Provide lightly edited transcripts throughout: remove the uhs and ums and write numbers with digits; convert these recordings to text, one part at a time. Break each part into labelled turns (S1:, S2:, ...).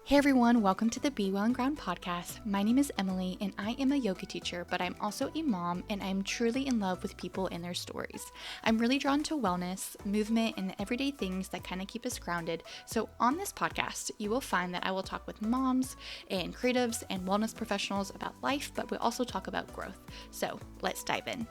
S1: Hey everyone, welcome to the Be Well and Ground podcast. My name is Emily and I am a yoga teacher, but I'm also a mom and I'm truly in love with people and their stories. I'm really drawn to wellness, movement, and the everyday things that kind of keep us grounded. So on this podcast, you will find that I will talk with moms and creatives and wellness professionals about life, but we'll also talk about growth. So let's dive in.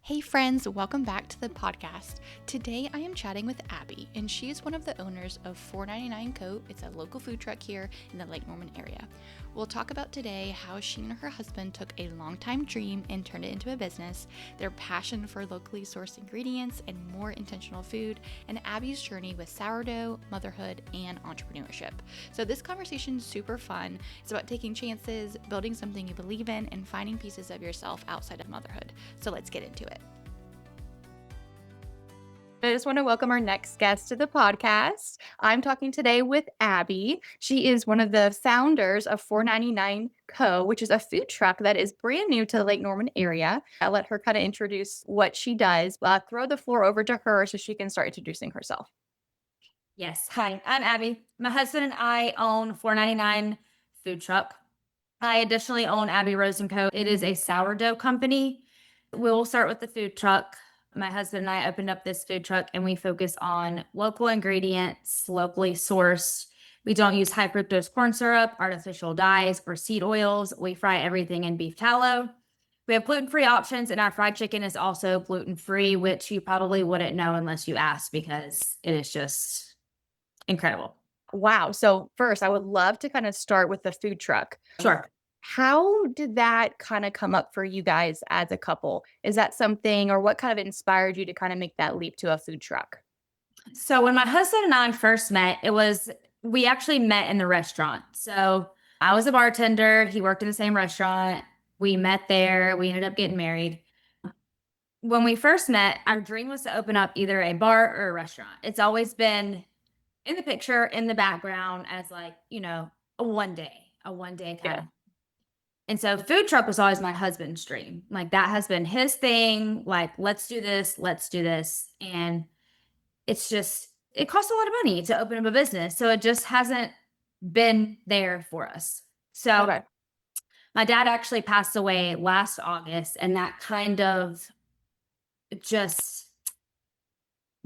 S1: Hey friends, welcome back to the podcast. Today I am chatting with Abby, and she is one of the owners of 499 Co. It's a local food truck here in the Lake Norman area. We'll talk about today how she and her husband took a longtime dream and turned it into a business, their passion for locally sourced ingredients and more intentional food, and Abby's journey with sourdough, motherhood, and entrepreneurship. So this conversation is super fun. It's about taking chances, building something you believe in, and finding pieces of yourself outside of motherhood. So let's get into it. I just want to welcome our next guest to the podcast. I'm talking today with Abby. She is one of the founders of 499 Co., which is a food truck that is brand new to the Lake Norman area. I'll let her kind of introduce what she does. Throw the floor over to her so she can start introducing herself.
S2: Yes. Hi, I'm Abby. My husband and I own 499 Food Truck. I additionally own Abby Rose & Co. It is a sourdough company. We'll start with the food truck. My husband and I opened up this food truck and we focus on local ingredients, locally sourced. We don't use high fructose corn syrup, artificial dyes, or seed oils. We fry everything in beef tallow. We have gluten-free options, and our fried chicken is also gluten-free, which you probably wouldn't know unless you asked because it is just incredible.
S1: Wow. So first, I would love to kind of start with the food truck.
S2: Sure.
S1: How did that kind of come up for you guys as a couple? Is that something, or what kind of inspired you to kind of make that leap to a food truck?
S2: So when my husband and I first met, we actually met in the restaurant. So I was a bartender. He worked in the same restaurant. We met there. We ended up getting married. When we first met, our dream was to open up either a bar or a restaurant. It's always been in the picture, in the background as a one day kind of. And so food truck was always my husband's dream. Like that has been his thing. Like, let's do this, let's do this. And it costs a lot of money to open up a business. So it just hasn't been there for us. So
S1: Okay.
S2: my dad actually passed away last August, and that kind of just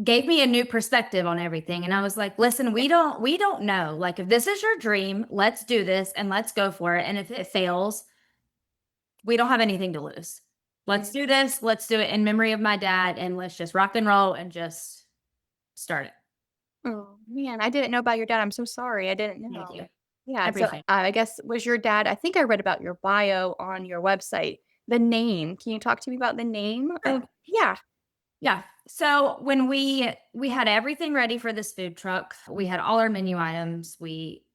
S2: gave me a new perspective on everything. And I was like, listen, we don't know. Like, if this is your dream, let's do this and let's go for it. And if it fails, we don't have anything to lose. Let's do this. Let's do it in memory of my dad, and let's just rock and roll and just start it.
S1: Oh, man, I didn't know about your dad. I'm so sorry. I didn't know.
S2: Thank you. I
S1: Yeah, so,
S2: appreciate it.
S1: I guess was your dad I think I read about your bio on your website. The name, can you talk to me about the name of Yeah.
S2: Yeah. So when we had everything ready for this food truck, we had all our menu items.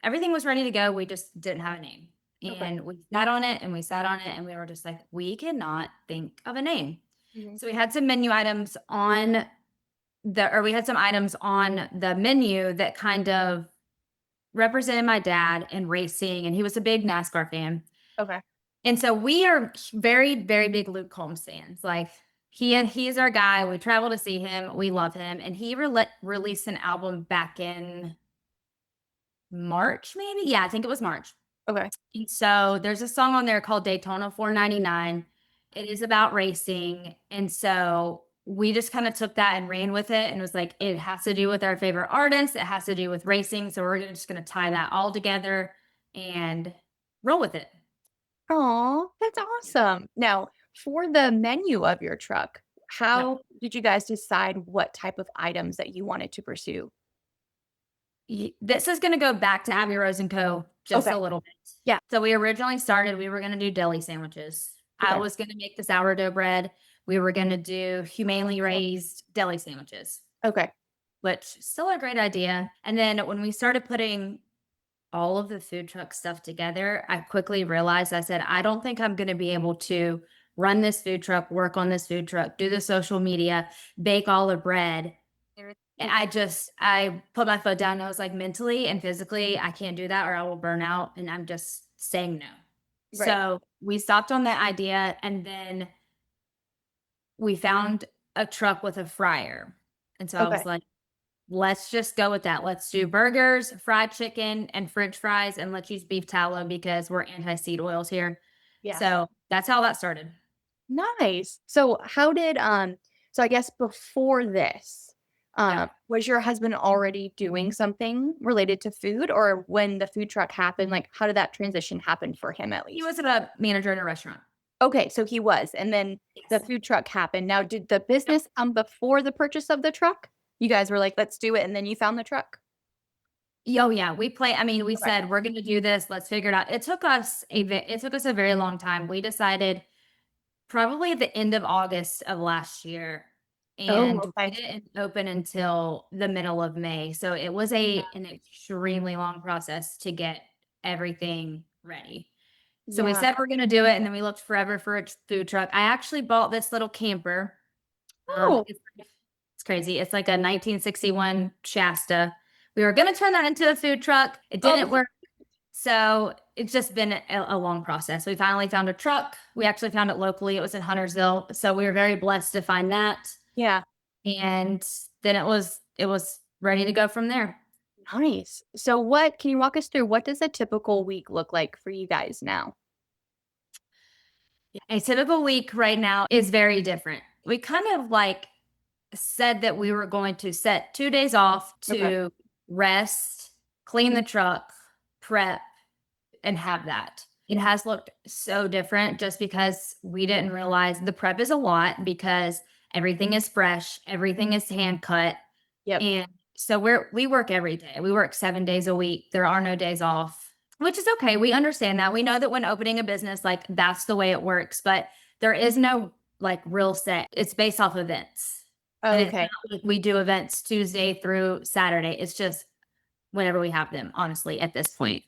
S2: Everything was ready to go. We just didn't have a name.
S1: Okay.
S2: And we sat on it and we sat on it and we were just like, we cannot think of a name.
S1: Mhm.
S2: So we had some menu items we had some items on the menu that kind of represented my dad and racing, and he was a big NASCAR fan.
S1: Okay.
S2: And so we are very, very big Luke Combs fans. Like he's our guy. We travel to see him. We love him. And he released an album back in March, maybe. Yeah, I think it was March.
S1: Okay.
S2: And so there's a song on there called Daytona 499. It is about racing. And so we just kind of took that and ran with it and was like, it has to do with our favorite artists. It has to do with racing. So we're just going to tie that all together and roll with it.
S1: Oh, that's awesome. Now, for the menu of your truck,
S2: Yeah.
S1: how did you guys decide what type of items that you wanted to pursue?
S2: This is going to go back to Abby Rose & Co. just
S1: Okay.
S2: a little bit.
S1: Yeah.
S2: So we originally started, we were going to do deli sandwiches. I
S1: Okay.
S2: was going to make the sourdough bread. We were going to do humanely raised deli sandwiches,
S1: Okay.
S2: which is still a great idea. And then when we started putting all of the food truck stuff together, I quickly realized, I said, I don't think I'm going to be able to run this food truck, work on this food truck, do the social media, bake all the bread. And I put my foot down and I was like, mentally and physically, I can't do that or I will burn out. And I'm just saying no.
S1: Right.
S2: So we stopped on that idea. And then we found a truck with a fryer. And so I was
S1: Okay.
S2: like, let's just go with that. Let's do burgers, fried chicken, and French fries, and let's use beef tallow because we're anti-seed oils here.
S1: Yeah.
S2: So that's how that started.
S1: Nice. So how did so I guess before this,
S2: Yeah.
S1: was your husband already doing something related to food, or when the food truck happened, like how did that transition happen for him at
S2: He
S1: least?
S2: was a manager in a restaurant.
S1: Okay, so he was, and then the
S2: Yes.
S1: food truck happened. Now, did the
S2: Yep.
S1: business come before the purchase of the truck? You guys were like, "Let's do it," and then you found the truck?
S2: Oh yeah, I mean, we
S1: Okay.
S2: said we're going to do this. Let's figure it out. It took us a very long time. We decided probably at the end of August of last year,
S1: Oh,
S2: and we
S1: okay.
S2: didn't open until the middle of May. So it was an extremely long process to get everything ready. So we
S1: Yeah.
S2: said we're gonna do it, and then we looked forever for a food truck. I actually bought this little camper.
S1: Oh,
S2: It's crazy. It's like a 1961 Shasta. We were gonna turn that into a food truck. It didn't
S1: oh,
S2: work. So it's just been a long process. We finally found a truck. We actually found it locally. It was in Huntersville. So we were very blessed to find that.
S1: yeah.
S2: And then it was ready to go from there.
S1: Nice. So what can you walk us through what does a typical week look like for you guys now?
S2: A typical week right now is very different. We kind of like said that we were going to set 2 days off
S1: Okay.
S2: to rest, clean the truck, prep, and have that. It has looked so different just because we didn't realize the prep is a lot because everything is fresh, everything is hand cut.
S1: Yep.
S2: And so we work every day. We work 7 days a week. There are no days off, which is okay. We understand that. We know that when opening a business, like that's the way it works, but there is no like real set. It's based off events. And it's
S1: Okay.
S2: not like we do events Tuesday through Saturday. It's just whenever we have them, honestly, at this point.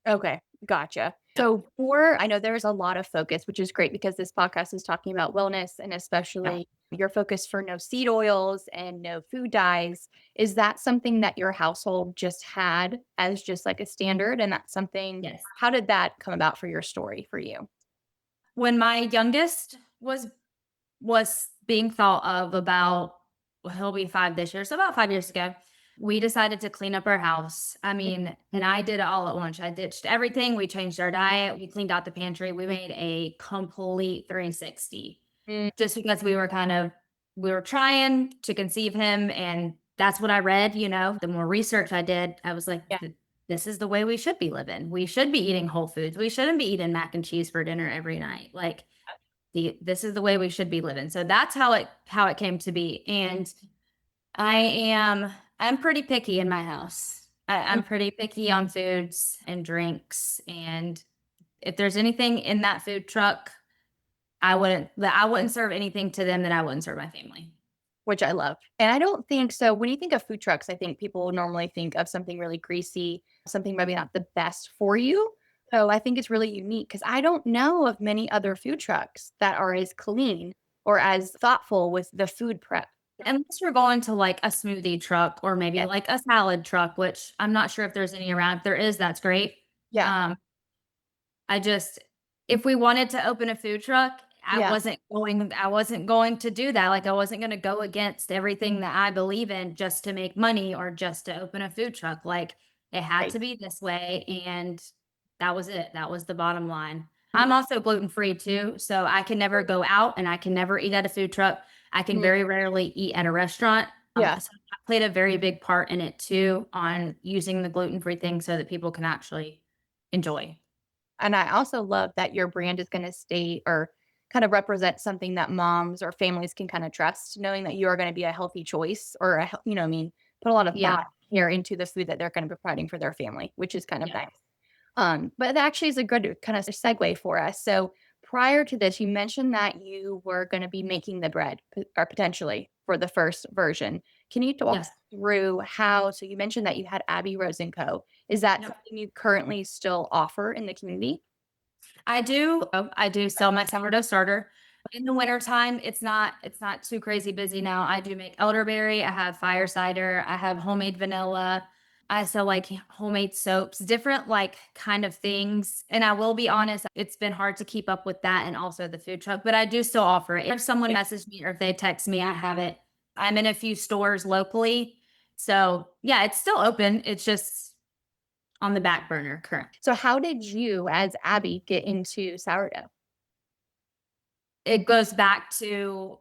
S1: Okay, gotcha. So for I know there's a lot of focus, which is great because this podcast is talking about wellness and
S2: Yeah.
S1: especially your focus for no seed oils and no food dyes. Is that something that your household just had as just like a standard? And that's something,
S2: Yes.
S1: how did that come about for your story for you?
S2: When my youngest was being thought of about well, he'll be 5 this year, so about 5 years ago, we decided to clean up our house. I mean, and I did it all at once. I ditched everything. We changed our diet. We cleaned out the pantry. We made a complete 360
S1: Mm,
S2: just because we were trying to conceive him. And that's what I read. The more research I did, I was like,
S1: yeah.
S2: This is the way we should be living. We should be eating whole foods. We shouldn't be eating mac and cheese for dinner every night. Like, this is the way we should be living. So that's how it came to be. And I am I'm pretty picky in my house. I'm pretty picky on foods and drinks. And if there's anything in that food truck, I wouldn't serve anything to them that I wouldn't serve my family.
S1: Which I love. And I don't think so when you think of food trucks, I think people normally think of something really greasy, something maybe not the best for you. So I think it's really unique because I don't know of many other food trucks that are as clean or as thoughtful with the food prep.
S2: Unless you're going to like a smoothie truck or maybe
S1: Yeah.
S2: like a salad truck, which I'm not sure if there's any around. If there is, that's great.
S1: Yeah.
S2: Um, I just if we wanted to open a food truck,
S1: Yeah.
S2: I wasn't going to do that. Like I wasn't going to go against everything that I believe in just to make money or just to open a food truck. Like it had
S1: Right.
S2: to be this way and that was it. That was the bottom line.
S1: Mhm.
S2: I'm also gluten-free too, so I can never go out and I can never eat at a food truck. I can
S1: Mhm.
S2: very rarely eat at a restaurant.
S1: Yeah.
S2: So I played a very big part in it too on using the gluten-free thing so that people can actually enjoy.
S1: And I also love that your brand is going to stay or kind of represent something that moms or families can kind of trust, knowing that you are going to be a healthy choice or you know, what I mean, put a lot of
S2: Yeah.
S1: thought here into the food that they're going to be providing for their family, which is kind of
S2: Yeah.
S1: nice. But that actually is a good kind of segue for us. So prior to this, you mentioned that you were going to be making the bread or potentially for the first version. Can you walk us
S2: Yes.
S1: through how? So you mentioned that you had Abby Rose and Co. Is that
S2: Yep.
S1: something you currently still offer in the community?
S2: I do sell my sourdough starter. In the wintertime, it's not too crazy busy now. I do make elderberry, I have fire cider, I have homemade vanilla. I sell like homemade soaps, different like kind of things. And I will be honest, it's been hard to keep up with that and also the food truck, but I do still offer it. If someone messages me or if they text me, I have it. I'm in a few stores locally So yeah, it's still open. It's just on the back burner currently.
S1: So how did you, as Abby, get into sourdough?
S2: It goes back to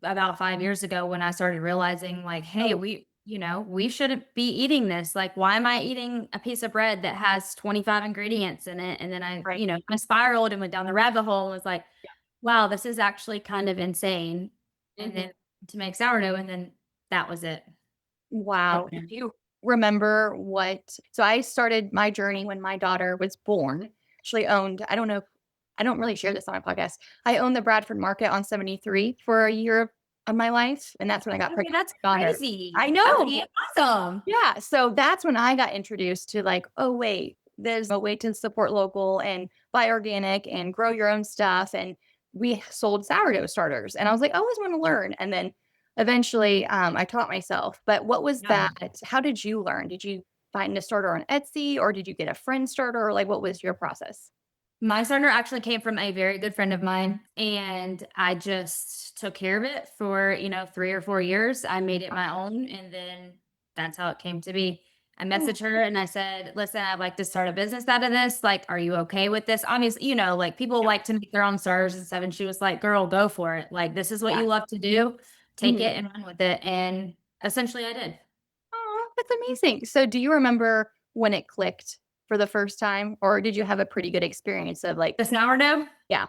S2: about 5 years ago when I started realizing like, hey,
S1: Oh,
S2: we shouldn't be eating this. Like, why am I eating a piece of bread that has 25 ingredients in it? And then
S1: right.
S2: I spiraled and went down the rabbit hole and was like, wow, this is actually kind of insane. And then to make sourdough, and then that was it.
S1: Wow.
S2: Okay.
S1: Do you remember what so I started my journey when my daughter was born. Actually owned, I don't know if I don't really share this on my podcast. I owned the Bradford Market on 73 for a year of my life, and that's when I got
S2: Okay,
S1: pregnant
S2: that's
S1: with my daughter.
S2: crazy.
S1: I know.
S2: Okay, awesome.
S1: Yeah, so that's when I got introduced to like, oh wait, there's a way to support local and buy organic and grow your own stuff. And we sold sourdough starters, and I was like, I always want to learn. And then eventually, I taught myself. But what was
S2: Yeah.
S1: that? How did you learn? Did you find a starter on Etsy, or did you get a friend starter, or like what was your process?
S2: My starter actually came from a very good friend of mine, and I just took care of it for, 3 or 4 years. I made it my own, and then that's how it came to be. I
S1: Oh,
S2: messaged her and I said, "Listen, I'd like to start a business out of this. Like, are you okay with this?" Obviously, like people
S1: yeah,
S2: like to make their own starters and stuff. And she was like, "Girl, go for it. Like, this is what
S1: yeah.
S2: you love to do. Take
S1: Mhm.
S2: it and run with it." And essentially I did.
S1: Aw, that's amazing. So, do you remember when it clicked for the first time, or did you have a pretty good experience of like,
S2: The sourdough,
S1: yeah,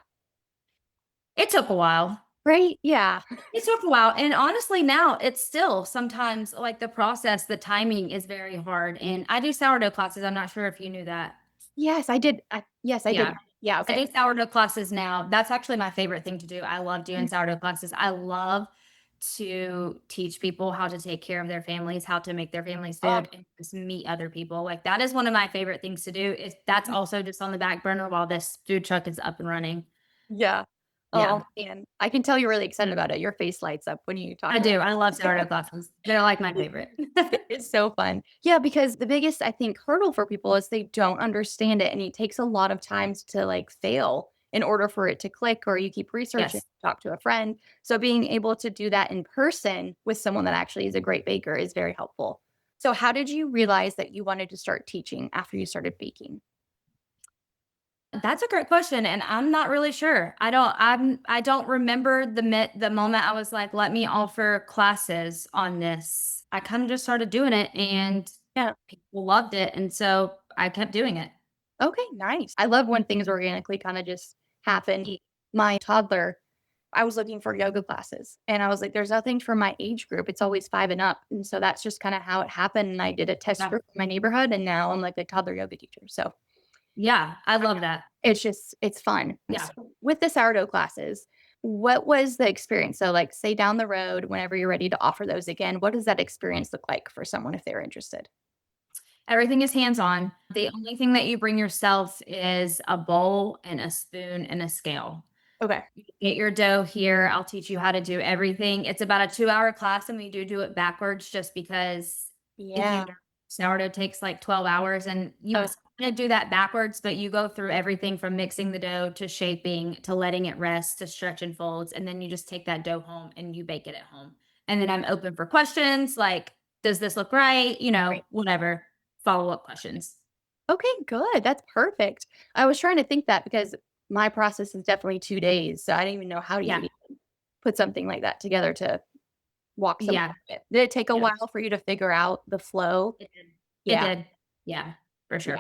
S2: it took a while.
S1: right? Yeah.
S2: It took a while, and honestly, now it's still sometimes like the process, the timing is very hard. And I do sourdough classes. I'm not sure if you knew that.
S1: Yes, I did. Yes, I did.
S2: Yeah.
S1: Yeah,
S2: I
S1: okay.
S2: do sourdough classes now. That's actually my favorite thing to do. I love doing
S1: Mm.
S2: sourdough classes. I love to teach people how to take care of their families, how to make their families
S1: Oh,
S2: food, and just meet other people. Like that is one of my favorite things to do. Is that's
S1: mm,
S2: also just on the back burner while this food truck is up and running.
S1: yeah.
S2: Yeah.
S1: Oh, man. I can tell you're really excited about it. Your face lights up when you talk
S2: I
S1: about
S2: do. I love
S1: it.
S2: sourdough classes. They're like my favorite.
S1: It is so fun. Yeah, because the biggest, I think, hurdle for people is they don't understand it, and it takes a lot of times to, like, fail in order for it to click, or you keep researching,
S2: Yes.
S1: talk to a friend. So being able to do that in person with someone that actually is a great baker is very helpful. So how did you realize that you wanted to start teaching after you started baking?
S2: That's a great question, and I'm not really sure. I don't remember the moment I was like, "Let me offer classes on this." I kinda just started doing it, and
S1: Yeah.
S2: people loved it, and so I kept doing it.
S1: Okay, nice. I love when things organically kinda just happen.
S2: Ye
S1: My toddler, I was looking for yoga classes, and I was like, "There's nothing for my age group, it's always 5 and up," and so that's just kinda how it happened, and I did a test
S2: Yeah.
S1: group in my neighborhood, and now I'm, like, a toddler yoga teacher, so
S2: Yeah, I love that.
S1: it's just it's fun.
S2: Yeah.
S1: So, with the sourdough classes, what was the experience? So, like, say down the road, whenever you're ready to offer those again, what does that experience look like for someone if they're interested?
S2: Everything is hands-on. The only thing that you bring yourself is a bowl and a spoon and a scale.
S1: Okay.
S2: Get your dough here. I'll teach you how to do everything. It's about a 2-hour class, and we do it backwards just because if you
S1: Yeah.
S2: don't, sourdough takes like 12 hours, and you
S1: Oh,
S2: kind of do that backwards, but you go through everything from mixing the dough to shaping to letting it rest to stretch and folds. And then you just take that dough home and you bake it at home. And then I'm open for questions like, does this look right?
S1: great.
S2: Whatever follow up questions.
S1: Okay, good. That's perfect. I was trying to think that because my process is definitely 2 days, so I didn't even know how you
S2: Yeah.
S1: would even put something like that together to walk someone
S2: Yeah.
S1: through it. Did it take a
S2: Yeah.
S1: while for you to figure out the flow?
S2: It did. It
S1: Yeah.
S2: did. Yeah. For
S1: Yeah.
S2: sure.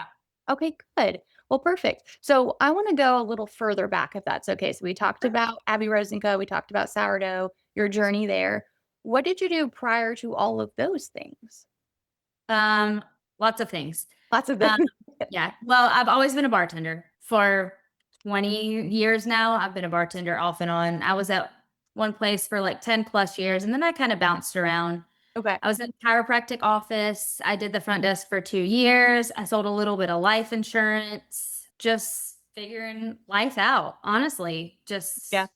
S1: Okay, good. Well, perfect. So I want to go a little further back if that's okay. So we talked about Abby Rose and Co. We talked about sourdough, your journey there. What did you do prior to all of those things?
S2: Um, Lots of things.
S1: Lots of
S2: Um,
S1: things.
S2: yeah. Well, I've always been a bartender for 20 years now. I've been a bartender off and on. I was at one place for like 10 plus years, and then I kind of bounced around.
S1: Okay.
S2: I was in a chiropractic office. I did the front desk for 2 years. I sold a little bit of life insurance, just figuring life out, honestly.
S1: Yeah.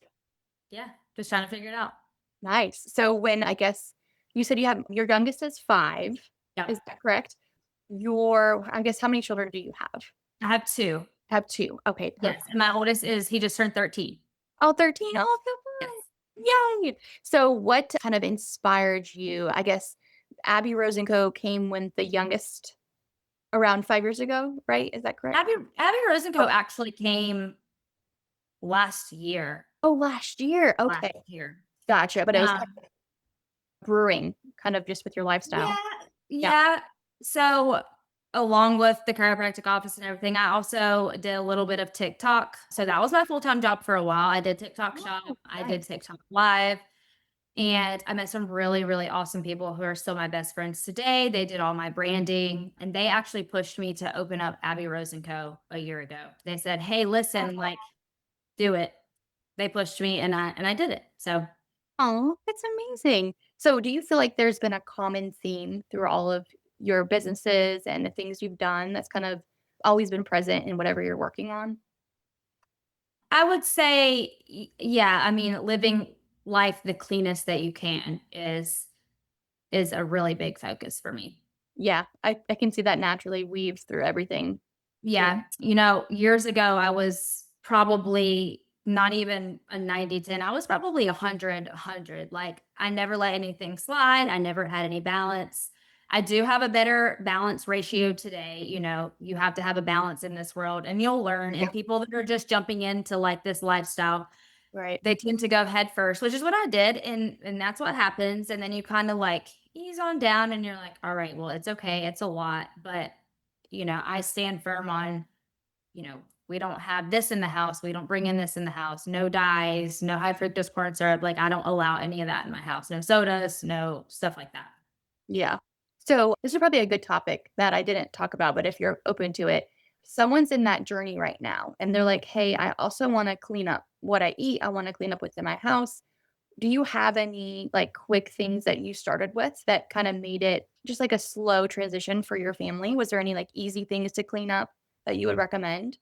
S2: Yeah, just trying to figure it out.
S1: Nice. So when I guess you said you have your youngest is 5,
S2: Yeah.
S1: is that correct? Your I guess how many children do you have?
S2: I have two.
S1: Have 2. Okay,
S2: Yes.
S1: perfect.
S2: And my oldest he just turned 13.
S1: Oh, 13. Oh, so
S2: Yes.
S1: fun. Yay. So what kind of inspired you, I guess, Abby Rose and Co. came when the youngest around 5 years ago, right? Is that correct?
S2: Abby
S1: Oh,
S2: Rosenco actually came last year.
S1: oh, last year.
S2: Last
S1: Okay,
S2: year.
S1: gotcha. But it was kind
S2: Um,
S1: of brewing, kind of just with your
S2: yeah,
S1: lifestyle. Yeah.
S2: yeah. So along with the chiropractic office and everything, I also did a little bit of TikTok. So that was my full-time job for a while. I did TikTok shop,
S1: Oh,
S2: I did
S1: nice.
S2: TikTok live, and I met some really, really awesome people who are still my best friends today. They did all my branding, and they actually pushed me to open up Abby Rose and Co. a year ago. They said, "Hey, listen, like, do it." They pushed me, and I did it. So
S1: Oh, that's amazing. So, do you feel like there's been a common theme through all of your businesses and the things you've done that's kind of always been present in whatever you're working on?
S2: I would say, yeah. I mean, living life the cleanest that you can is a really big focus for me.
S1: Yeah, I can see that naturally weaves through everything. Yeah.
S2: Yeah. Years ago, I was probably not even a 90/10. I was probably 100/100. Like, I never let anything slide. I never had any balance. I do have a better balance ratio today. You have to have a balance in this world, and you'll learn.
S1: Yeah.
S2: And people that are just jumping into like this lifestyle,
S1: Right.
S2: they tend to go head first, which is what I did. And that's what happens. And then you kind of like ease on down and you're like, all right, well, it's okay. It's a lot. But I stand firm on, we don't have this in the house. We don't bring in this in the house. No dyes, no high fructose corn syrup. Like, I don't allow any of that in my house. No sodas, no stuff like that.
S1: Yeah. So, this is probably a good topic that I didn't talk about, but if you're open to it, someone's in that journey right now and they're like, "Hey, I also want to clean up what I eat. I want to clean up what's in my house." Do you have any like quick things that you started with that kind of made it just like a slow transition for your family? Was there any like easy things to clean up that you would recommend?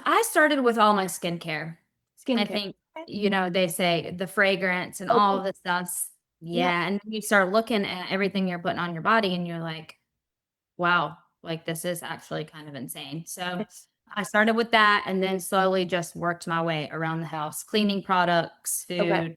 S2: I started with all my skincare. I
S1: Skincare.
S2: think,
S1: Okay.
S2: they say the fragrance and
S1: Oh,
S2: all of this stuff.
S1: yeah.
S2: Yeah. And you start looking at everything you're putting on your body and you're like, wow, like, this is actually kind of insane. So
S1: It's
S2: I started with that and then slowly just worked my way around the house, cleaning products,
S1: okay.
S2: food.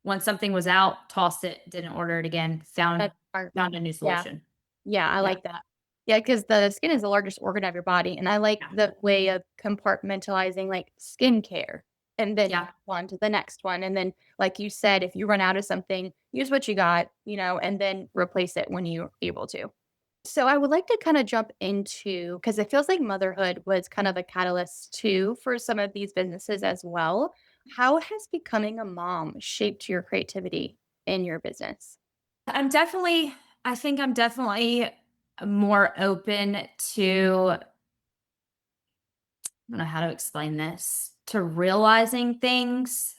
S2: Once something was out, tossed it, didn't order it again, found
S1: That's smart.
S2: found a new
S1: Yeah.
S2: solution.
S1: Yeah, I
S2: Yeah.
S1: like that. Yeah, because the skin is the largest organ of your body, and I like
S2: Yeah.
S1: the way of compartmentalizing, like, skincare and then
S2: Yeah.
S1: on to the next one, and then, like you said, if you run out of something, use what you got, and then replace it when you're able to. So I would like to kinda jump into because it feels like motherhood was kind of a catalyst too for some of these businesses as well. How has becoming a mom shaped your creativity in your business?
S2: I'm definitely I think I'm definitely more open to, I don't know how to explain this, to realizing things.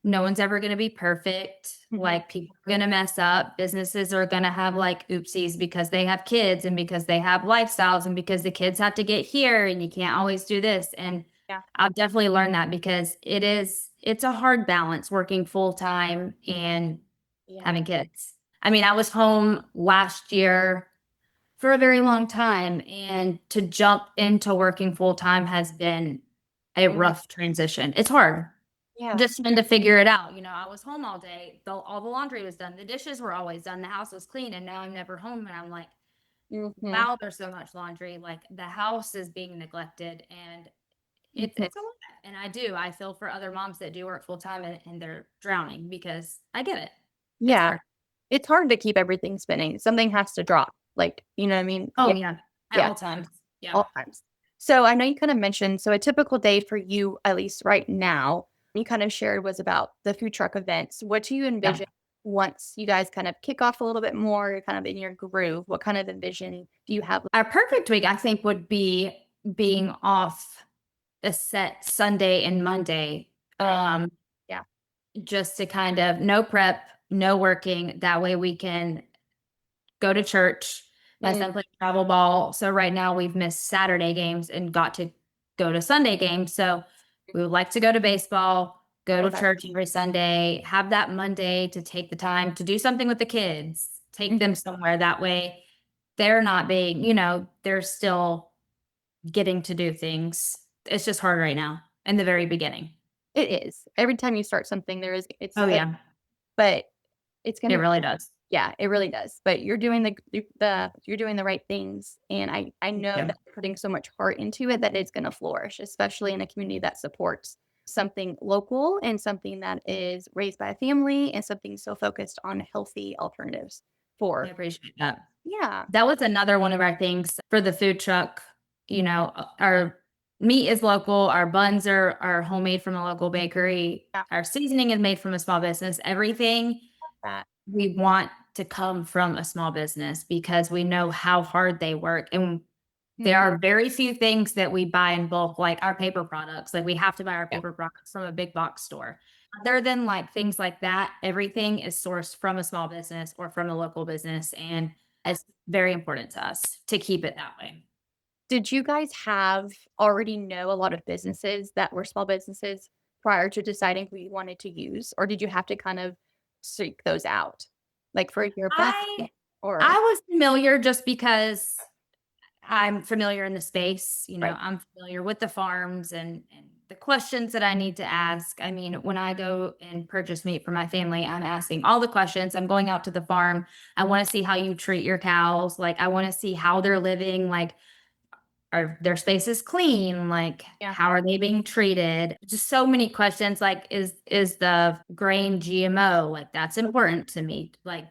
S2: No one's ever going to be perfect.
S1: Mhm.
S2: Like, people are going to mess up. Businesses are going to have like oopsies because they have kids and because they have lifestyles and because the kids have to get here and you can't always do this. And
S1: Yeah.
S2: I've definitely learned that because it's a hard balance working full time and
S1: Yeah.
S2: having kids. I mean, I was home last year for a very long time, and to jump into working full time has been a
S1: Mhm.
S2: rough transition. It's hard.
S1: Yeah.
S2: Just trying to figure it out. I was home all day. All the laundry was done. The dishes were always done. The house was clean. And now I'm never home. And I'm like,
S1: Mhm.
S2: wow, there's so much laundry. Like, the house is being neglected. And
S1: Mhm.
S2: it's a lot. And I feel for other moms that do work full time and they're drowning because I get it. It's
S1: Yeah.
S2: hard.
S1: It's hard to keep everything spinning. Something has to drop, like, you know what I mean?
S2: Oh,
S1: Yeah.
S2: yeah. At
S1: Yeah,
S2: all times. Yeah.
S1: all times. So I know you kinda mentioned so a typical day for you, at least right now, you kind of shared was about the food truck events. What do you
S2: Yeah.
S1: envision once you guys kind of kick off a little bit more, you're kind of in your groove? What kind of envision do you have?
S2: Our perfect week, I think, would be being off a set Sunday and Monday.
S1: Yeah.
S2: Just to kind of no prep, no working. That way we can go to church. My
S1: Mm,
S2: son plays travel ball. So right now we've missed Saturday games and got to go to Sunday games. So we would like to go to baseball, go to
S1: okay.
S2: church every Sunday, have that Monday to take the time to do something with the kids, take them somewhere. That way they're not being, they're still getting to do things. It's just hard right now in the very beginning.
S1: It is. Every time you start something, there is it's
S2: Oh,
S1: good,
S2: yeah.
S1: but it's
S2: It
S1: gonna
S2: really does.
S3: Yeah, it really does. But you're doing the you're doing the right things, and I know
S2: Yeah.
S3: that putting so much heart into it that it's gonna flourish, especially in a community that supports something local and something that is raised by a family and something so focused on healthy alternatives
S2: I
S3: for
S2: appreciate that.
S3: yeah.
S2: That was another one of our things for the food truck. Our meat is local, our buns are homemade from a local bakery,
S3: Yeah,
S2: our seasoning is made from a small business. Everything
S3: that.
S2: we want to come from a small business because we know how hard they work. And there
S3: Mhm.
S2: are very few things that we buy in bulk, like our paper products. Like we have to buy our
S3: Yeah.
S2: paper products from a big box store. Other than like things like that, everything is sourced from a small business or from a local business. And it's very important to us to keep it that way.
S3: Did you guys have already know a lot of businesses that were small businesses prior to deciding who you wanted to use, or did you have to kind of seek those out? Like for your
S2: I
S3: background or
S2: I was familiar just because I'm familiar in the space,
S3: right.
S2: I'm familiar with the farms and the questions that I need to ask. I mean, when I go and purchase meat for my family, I'm asking all the questions. I'm going out to the farm. I want to see how you treat your cows. Like, I want to see how they're living. Like, are their spaces clean? Like,
S3: Yeah.
S2: how are they being treated? Just so many questions. Like, is the grain GMO? Like, that's important to me. Like,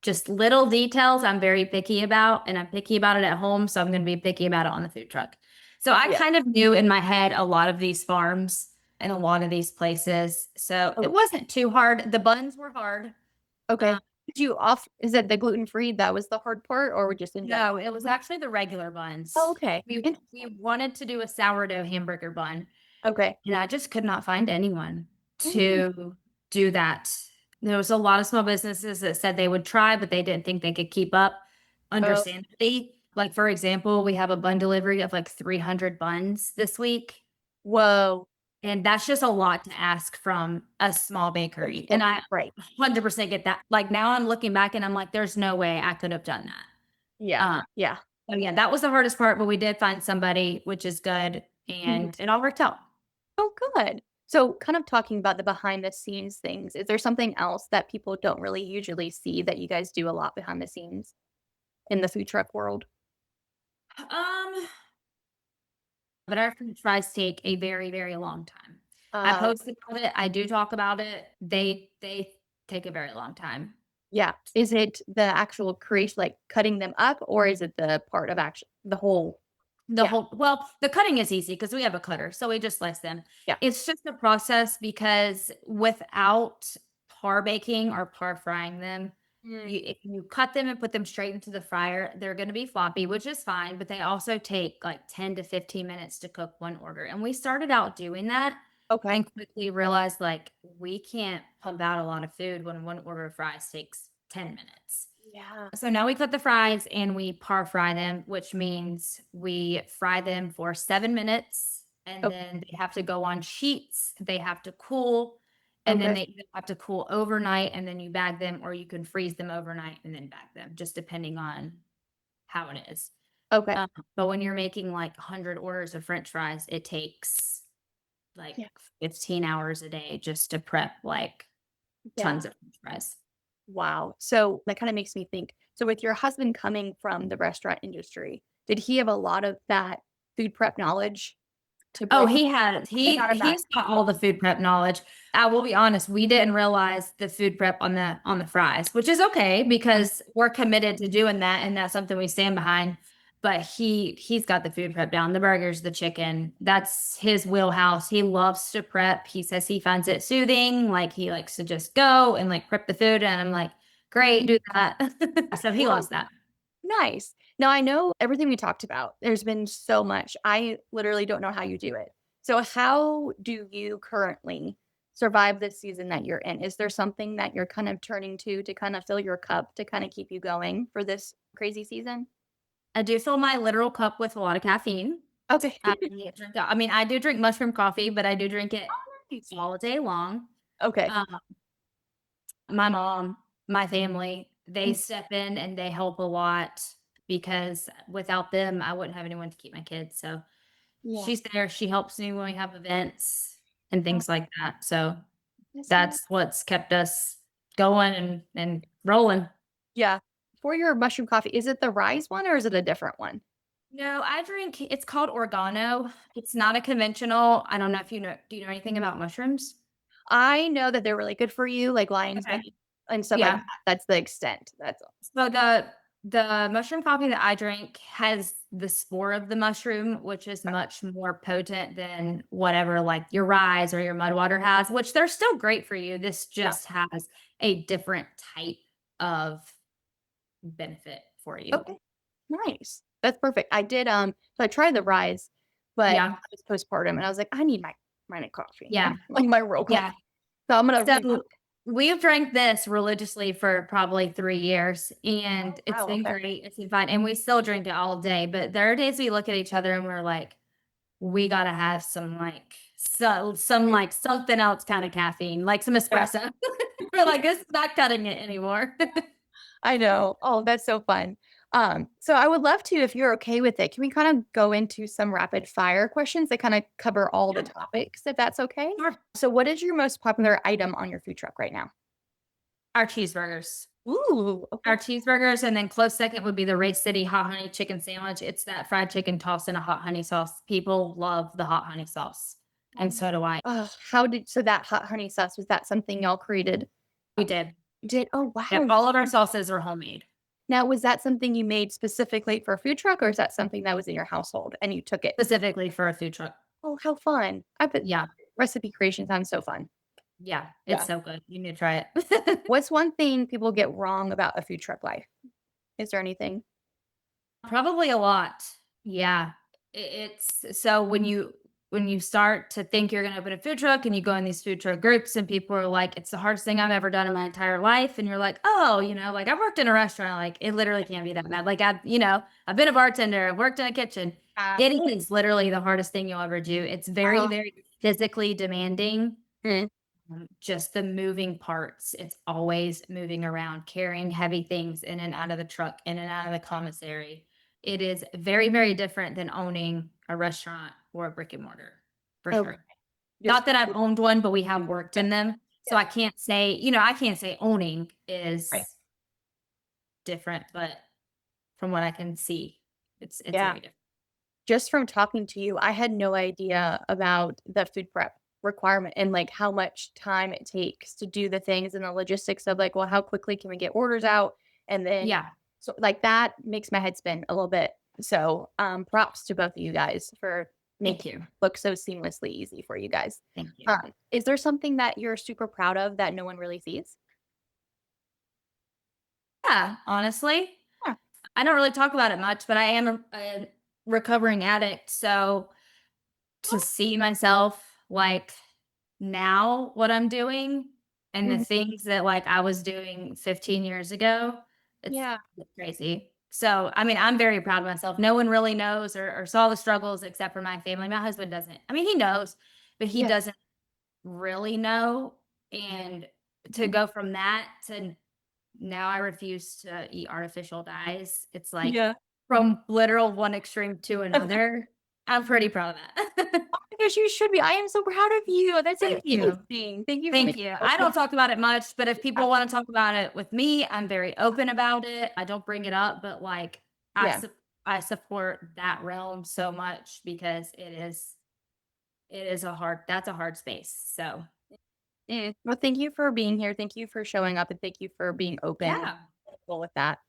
S2: just little details I'm very picky about, and I'm picky about it at home, so I'm gonna be picky about it on the food truck. So I
S3: Yeah.
S2: kind of knew in my head a lot of these farms and a lot of these places, so it
S3: Oh,
S2: wasn't too hard. The buns were hard.
S3: okay.
S2: Um,
S3: Did you off is it the gluten-free that was the hard part or just in general?
S2: no, it was actually the regular
S3: Oh,
S2: buns.
S3: okay.
S2: We wanted to do a sourdough hamburger bun,
S3: Okay.
S2: and I just could not find anyone
S3: Mm,
S2: to do that. There was a lot of small businesses that said they would try, but they didn't think they could keep up.
S3: oh,
S2: Understandably, like for example, we have a bun delivery of like 300 buns this week,
S3: whoa.
S2: and that's just a lot to ask from a small bakery.
S3: Yeah,
S2: And I
S3: right.
S2: 100% get that. Like now I'm looking back and I'm like, there's no way I could have done that.
S3: Yeah.
S2: Uh,
S3: Yeah.
S2: so yeah, that was the hardest part, but we did find somebody, which is good,
S3: Mhm.
S2: and it all worked out.
S3: Oh, good. So, kind of talking about the behind the scenes things, is there something else that people don't really usually see that you guys do a lot behind the scenes in the food truck world?
S2: Um, but our french fries take a very, very long time. I
S3: Uh,
S2: post about it, I do talk about it. They take a very long time.
S3: yeah. Is it the actual creation, like cutting them up, or is it the part of action, the whole?
S2: The
S3: Yeah.
S2: whole well, the cutting is easy because we have a cutter, so we just slice them.
S3: Yeah.
S2: It's just a process because without par baking or par frying them,
S3: Mm,
S2: if you cut them and put them straight into the fryer, they're gonna be floppy, which is fine, but they also take like 10 to 15 minutes to cook one order. And we started out doing that
S3: okay.
S2: and quickly realized like we can't pump out a lot of food when one order of fries takes 10 minutes.
S3: Yeah.
S2: So now we cut the fries and we par fry them, which means we fry them for 7 minutes and
S3: Oh,
S2: then they have to go on sheets. They have to cool and then
S3: okay.
S2: they either have to cool overnight and then you bag them or you can freeze them overnight and then bag them, just depending on how it is.
S3: Okay.
S2: Um, but when you're making like 100 orders of French fries, it takes like
S3: Yeah.
S2: 15 hours a day just to prep like
S3: Yeah.
S2: tons of French fries.
S3: Wow. So that kind of makes me think. So, with your husband coming from the restaurant industry, did he have a lot of that food prep knowledge to
S2: Oh,
S3: bring?
S2: he has.
S3: Came out of that.
S2: He's got all the food prep knowledge. I will be honest, we didn't realize the food prep on the fries, which is okay because we're committed to doing that and that's something we stand behind. But he's got the food prep down, the burgers, the chicken. That's his wheelhouse. He loves to prep. He says he finds it soothing. Like he likes to just go and like prep the food. And I'm like, great, do that. So he
S3: Wow.
S2: loves that.
S3: Nice. Now, I know everything we talked about, there's been so much. I literally don't know how you do it. So, how do you currently survive this season that you're in? Is there something that you're kind of turning to kind of fill your cup to kind of keep you going for this crazy season?
S2: I do fill my literal cup with a lot of caffeine.
S3: Okay.
S2: I mean, I do drink mushroom coffee, but I do drink it
S3: Nice.
S2: all day long.
S3: Okay.
S2: Um, my mom, my family, they
S3: Mm,
S2: step in and they help a lot because without them, I wouldn't have anyone to keep my kids. So
S3: yeah.
S2: she's there. She helps me when we have events and
S3: Oh,
S2: things like that. So
S3: that's nice.
S2: that's what's kept us going and rolling.
S3: Yeah. For your mushroom coffee, is it the rise one or is it a different one?
S2: No, it's called oregano. It's not a conventional. I don't know if do you know anything about mushrooms?
S3: I know that they're really good for you, like lion's
S2: Okay.
S3: mane and stuff like
S2: Yeah.
S3: that. That's the extent. That's all.
S2: So the mushroom coffee that I drink has the spore of the mushroom, which is much more potent than whatever like your rise or your mud water has, which they're still great for you. This
S3: Yeah.
S2: just has a different type of benefit for you.
S3: Okay. Nice. That's perfect. I did, so I tried the rise, but
S2: Yeah.
S3: I was postpartum and I was like, I need my morning coffee,
S2: Yeah.
S3: like my real
S2: Yeah.
S3: coffee. So I'm gonna
S2: So we've drank this religiously for probably 3 years and it's
S3: wow,
S2: been
S3: okay.
S2: great. It's been fun. And we still drink it all day. But there are days we look at each other and we're like, we gotta have some like something else kind of caffeine, like some
S3: Yeah.
S2: espresso. We're like, this is not cutting it anymore.
S3: I know. Oh, that's so fun. So I would love to, if you're okay with it, can we kind of go into some rapid fire questions that kind of cover all the
S2: Yeah.
S3: topics, if that's okay?
S2: Sure.
S3: So what is your most popular item on your food truck right now?
S2: Our cheeseburgers.
S3: Ooh, okay.
S2: Our cheeseburgers, and then close second would be the Race City hot honey chicken sandwich. It's that fried chicken tossed in a hot honey sauce. People love the hot honey sauce, and so do I.
S3: So that hot honey sauce, was that something y'all created?
S2: We did.
S3: You did? Oh,
S2: Yep,
S3: wow.
S2: all of our sauces are homemade.
S3: Now, was that something you made specifically for a food truck, or is that something that was in your household and you took it?
S2: Specifically for a food truck.
S3: Oh, how fun. I bet
S2: Yeah,
S3: recipe creation sounds so fun.
S2: yeah, it's
S3: Yeah.
S2: so good. You need to try it.
S3: What's one thing people get wrong about a food truck life? Is there anything?
S2: Probably a lot. Yeah. It's so when you start to think you're gonna open a food truck and you go in these food truck groups and people are like, it's the hardest thing I've ever done in my entire life. And you're like, oh, like I've worked in a restaurant, like it literally can't be that bad. Like I've been a bartender, I've worked in a kitchen. It is literally the hardest thing you'll ever do. It's very,
S3: Oh,
S2: very physically demanding.
S3: mm,
S2: Just the moving parts. It's always moving around, carrying heavy things in and out of the truck, in and out of the commissary. It is very, very different than owning a restaurant or a brick and mortar, for
S3: okay.
S2: sure.
S3: Just
S2: Not that I've owned one, but we have worked in them. So
S3: yeah,
S2: I can't say owning
S3: right.
S2: is different, but from what I can see, it's
S3: Yeah.
S2: very different.
S3: Just from talking to you, I had no idea about the food prep requirement and like how much time it takes to do the things and the logistics of like, well, how quickly can we get orders out? And then
S2: Yeah.
S3: so like that makes my head spin a little bit. So props to both of you guys for
S2: Thank
S3: making
S2: you.
S3: it look so seamlessly easy for you guys.
S2: Thank you.
S3: Is there something that you're super proud of that no one really sees?
S2: Yeah, honestly.
S3: Yeah.
S2: I don't really talk about it much, but I am a recovering addict. So to see myself like now what I'm doing and the
S3: Mhm.
S2: things that like I was doing 15 years ago,
S3: Yeah.
S2: it's crazy. So, I mean, I'm very proud of myself. No one really knows or saw the struggles except for my family. My husband doesn't. I mean, he knows, but he
S3: Yeah.
S2: doesn't really know. And to go from that to now I refuse to eat artificial dyes. It's like
S3: Yeah.
S2: from literal one extreme to another. I'm pretty proud of that.
S3: Because you should be. I am so proud of you. That's
S2: Thank you.
S3: amazing. Thank you for
S2: Thank
S3: making
S2: you.
S3: us
S2: I don't talk about it much, but if people want to talk about it with me, I'm very open about it. I don't bring it up, but like I
S3: Yeah.
S2: sup- I support that realm so much because it is that's a hard space. So,
S3: Well, thank you for being here. Thank you for showing up and thank you for being open and
S2: yeah.
S3: comfortable with that.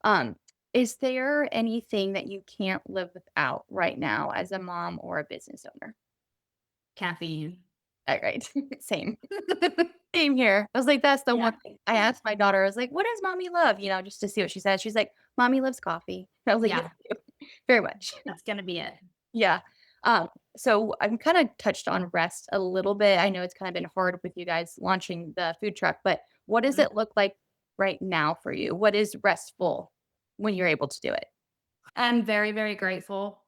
S3: Um, is there anything that you can't live without right now as a mom or a business owner?
S2: Caffeine.
S3: All right. Same. Same here. I was like, that's the
S2: Yeah.
S3: one thing. I asked my daughter, I was like, what does mommy love? Just to see what she says. She's like, mommy loves coffee. I was like,
S2: Yeah.
S3: yes, I do. Very much.
S2: That's gonna be it.
S3: Yeah. So I'm kind of touched on rest a little bit. I know it's kind of been hard with you guys launching the food truck, but what does
S2: Mhm.
S3: it look like right now for you? What is restful when you're able to do it?
S2: I'm very, very grateful.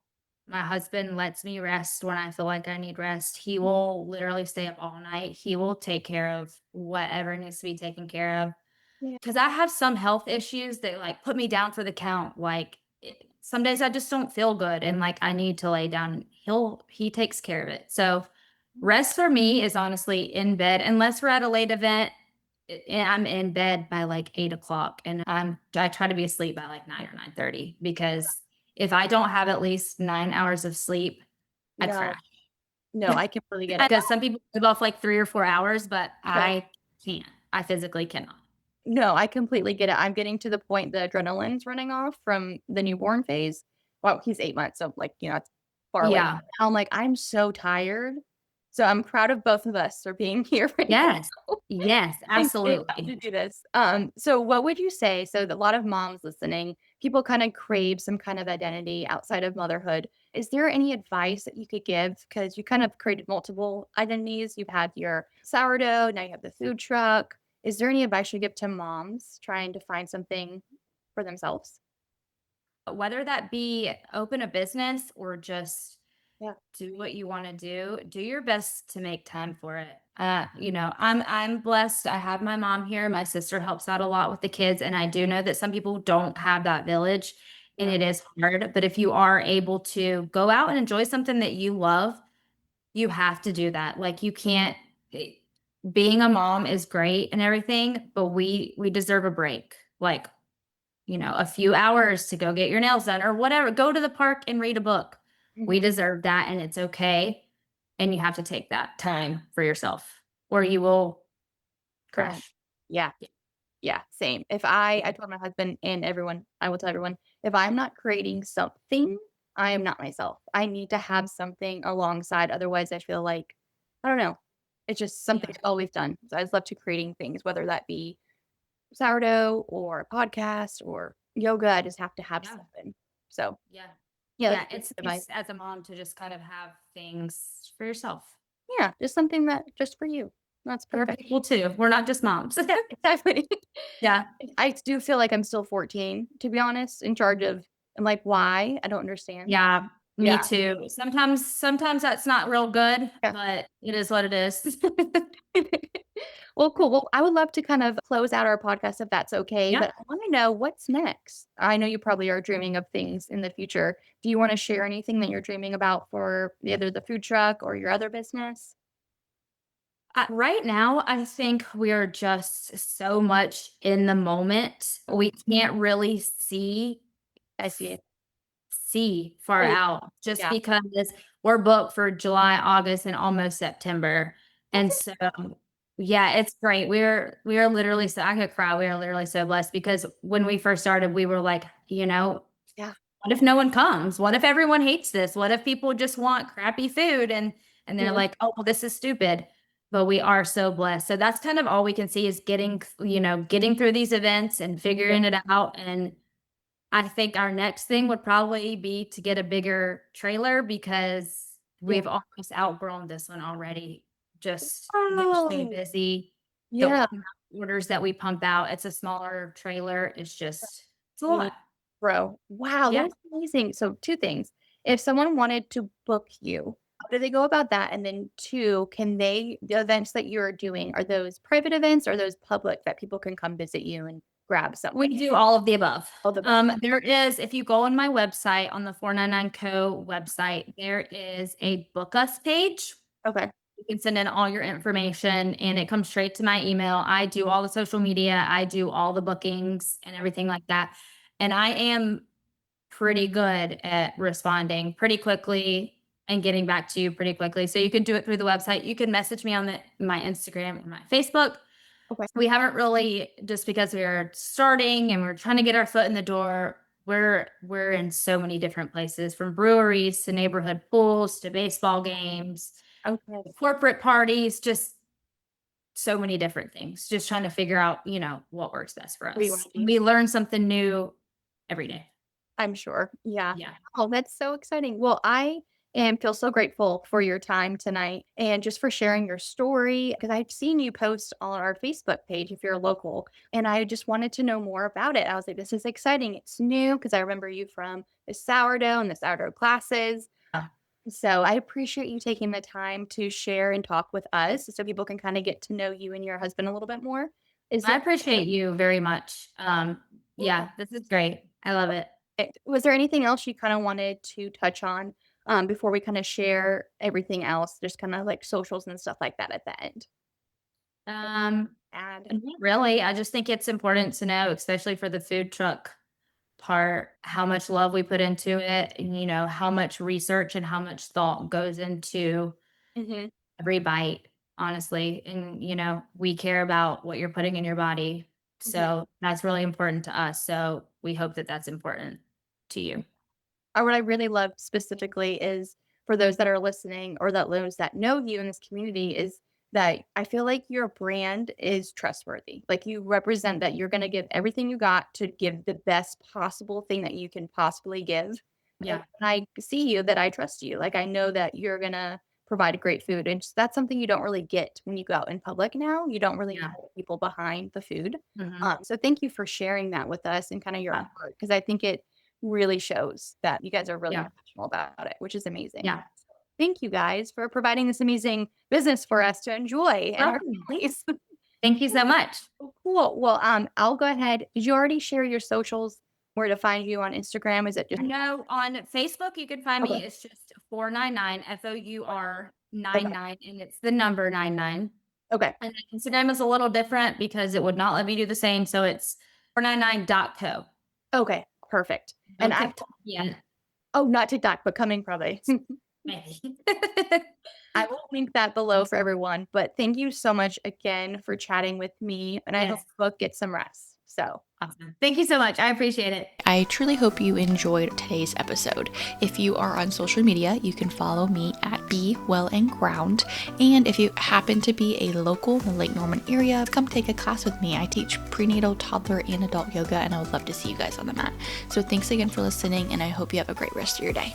S2: My husband lets me rest when I feel like I need rest. He will literally stay up all night. He will take care of whatever needs to be taken care of.
S3: Yeah.
S2: Because I have some health issues that like put me down for the count. Like some days I just don't feel good and like I need to lay down. He takes care of it. So rest for me is honestly in bed, unless we're at a late event. and I'm in bed by like 8 o'clock, and I try to be asleep by like 9 or 9:30, because if I don't have at least 9 hours of sleep, I
S3: No,
S2: crash.
S3: no, I completely get it.
S2: Because some people live off like 3 or 4 hours, but
S3: Okay.
S2: I can't. I physically cannot.
S3: No, I completely get it. I'm getting to the point the adrenaline's running off from the newborn phase. Well, he's 8 months, so, like, it's far away.
S2: Yeah.
S3: I'm like, "I'm so tired." So I'm proud of both of us for being here right
S2: Yes.
S3: now
S2: Yes,
S3: and getting out to
S2: absolutely.
S3: do this. So what would you say, so a lot of moms listening, people kinda crave some kind of identity outside of motherhood. Is there any advice that you could give? Because you kind of created multiple identities. You've had your sourdough, now you have the food truck. Is there any advice you give to moms trying to find something for themselves?
S2: Whether that be open a business or just
S3: Yeah.
S2: do what you want to do your best to make time for it. I'm blessed. I have my mom here. My sister helps out a lot with the kids, and I do know that some people don't have that village, and
S3: Yeah.
S2: it is hard. But if you are able to go out and enjoy something that you love, you have to do that. Like, you can't. eh, Being a mom is great and everything, but we deserve a break. Like, a few hours to go get your nails done or whatever. Go to the park and read a book. We
S3: Mhm.
S2: deserve that, and it's okay. And you have to take that time for yourself, or you will
S3: Burnout.
S2: crash.
S3: Yeah.
S2: Yeah.
S3: Yeah, same. If I told my husband and everyone, I will tell everyone, if I'm not creating something, I am not myself. I need to have something alongside. Otherwise, I feel like, I don't know. It's just something
S2: Yeah.
S3: I've always done. So I just love to creating things, whether that be sourdough or a podcast or yoga. I just have to have
S2: Yeah.
S3: something. So
S2: Yeah.
S3: yeah, that's
S2: Yeah.
S3: good
S2: It's
S3: advice.
S2: nice as a mom to just kind of have things for yourself.
S3: Yeah, just something that just for you. That's
S2: Other
S3: perfect.
S2: people too. We're not just moms.
S3: Exactly.
S2: Yeah.
S3: I do feel like I'm still 14, to be honest, in charge of, I'm like, why? I don't understand.
S2: Yeah. Me
S3: Yeah.
S2: too. Sometimes that's not real good,
S3: Yeah.
S2: but it is what it is.
S3: Well, cool. Well, I would love to kind of close out our podcast if that's okay,
S2: Yeah.
S3: but I want to know what's next. I know you probably are dreaming of things in the future. Do you want to share anything that you're dreaming about for either the food truck or your other business?
S2: Right now, I think we are just so much in the moment. We can't really
S3: I see it.
S2: see far
S3: Oh,
S2: out, just
S3: yeah.
S2: because we're booked for July, August, and almost September.
S3: That's
S2: And
S3: it.
S2: so, yeah, it's great. We are literally so, I could cry. We are literally so blessed, because when we first started, we were like,
S3: Yeah.
S2: what if no one comes? What if everyone hates this? What if people just want crappy food, and they're
S3: Yeah.
S2: like, "Oh, well, this is stupid." But we are so blessed. So that's kind of all we can see, is getting through these events and
S3: Yeah.
S2: figuring it out. And I think our next thing would probably be to get a bigger trailer, because
S3: Yeah.
S2: we've almost outgrown this one already. Just they're so
S3: Oh,
S2: busy. The
S3: yeah.
S2: orders that we pump out, it's a smaller trailer. It's a
S3: Mm,
S2: lot.
S3: bro. Wow,
S2: Yeah.
S3: that's amazing. So 2 things. If someone wanted to book you, how do they go about that? And then 2, the events that you're doing, are those private events or those public that people can come visit you and grab something?
S2: We do all of the above.
S3: All the above.
S2: There is, if you go on my website, on the 499 Co website, there is a book us page.
S3: Okay.
S2: You can send in all your information and it comes straight to my email. I do all the social media, I do all the bookings and everything like that. And I am pretty good at responding pretty quickly and getting back to you pretty quickly. So you can do it through the website. You can message me on my Instagram and my Facebook.
S3: Okay.
S2: We haven't really, just because we are starting and we're trying to get our foot in the door. We're in so many different places, from breweries to neighborhood pools to baseball games,
S3: Okay.
S2: corporate parties, just so many different things. Just trying to figure out, what works best for
S3: What do you
S2: us.
S3: wanna do?
S2: We learn something new every day.
S3: I'm sure. Yeah.
S2: Yeah.
S3: Oh, that's so exciting. Well, I am feel so grateful for your time tonight and just for sharing your story, because I've seen you post on our Facebook page if you're local, and I just wanted to know more about it. I was like, this is exciting. It's new because I remember you from the sourdough and the sourdough classes. So I appreciate you taking the time to share and talk with us so people can kind of get to know you and your husband a little bit more. Is
S2: I
S3: there
S2: appreciate you very much. Yeah, this is great. I love it.
S3: Was there anything else you kinda wanted to touch on, before we kinda share everything else, just kinda like socials and stuff like that at the end? add?
S2: Really, I just think it's important to know, especially for the food truck part, how much love we put into it, and how much research and how much thought goes into
S3: Mhm.
S2: every bite, honestly. And we care about what you're putting in your body.
S3: Mhm.
S2: So that's really important to us. So we hope that that's important to you.
S3: Or what I really love specifically is for those that are listening or those that know you in this community is that I feel like your brand is trustworthy. Like you represent that you're going to give everything you got to give the best possible thing that you can possibly give. And
S2: Yeah.
S3: when I see you, that I trust you. Like I know that you're going to provide great food. And that's something you don't really get when you go out in public now. You don't really
S2: Yeah.
S3: know people behind the food.
S2: Mhm.
S3: So thank you for sharing that with us and kind of your
S2: Yeah.
S3: heart because I think it really shows that you guys are really
S2: Yeah.
S3: passionate about it, which is amazing.
S2: Yeah.
S3: Thank you guys for providing this amazing business for us to enjoy and our
S2: Welcome.
S3: families.
S2: Thank you so much.
S3: Cool. Well, I'll go ahead. Did you already share your socials? Where to find you on Instagram? Is it just
S2: No, on Facebook, you can find me.
S3: okay?
S2: It's just 499 FOUR
S3: Okay.
S2: 99, and it's the number 99.
S3: Okay.
S2: And then Instagram is a little different because it would not let me do the same. So it's 499.co.
S3: Okay. Perfect.
S2: No
S3: And I
S2: TikTok yet.
S3: not TikTok, but coming probably.
S2: Maybe.
S3: I will link that below for everyone. But thank you so much again for chatting with me, and I hope
S2: Yes.
S3: you both get some rest. So.
S2: Awesome. Thank you so much. I appreciate it.
S1: I truly hope you enjoyed today's episode. If you are on social media, you can follow me at Be Well and Ground. And if you happen to be a local in the Lake Norman area, come take a class with me. I teach prenatal, toddler, and adult yoga, and I would love to see you guys on the mat. So thanks again for listening, and I hope you have a great rest of your day.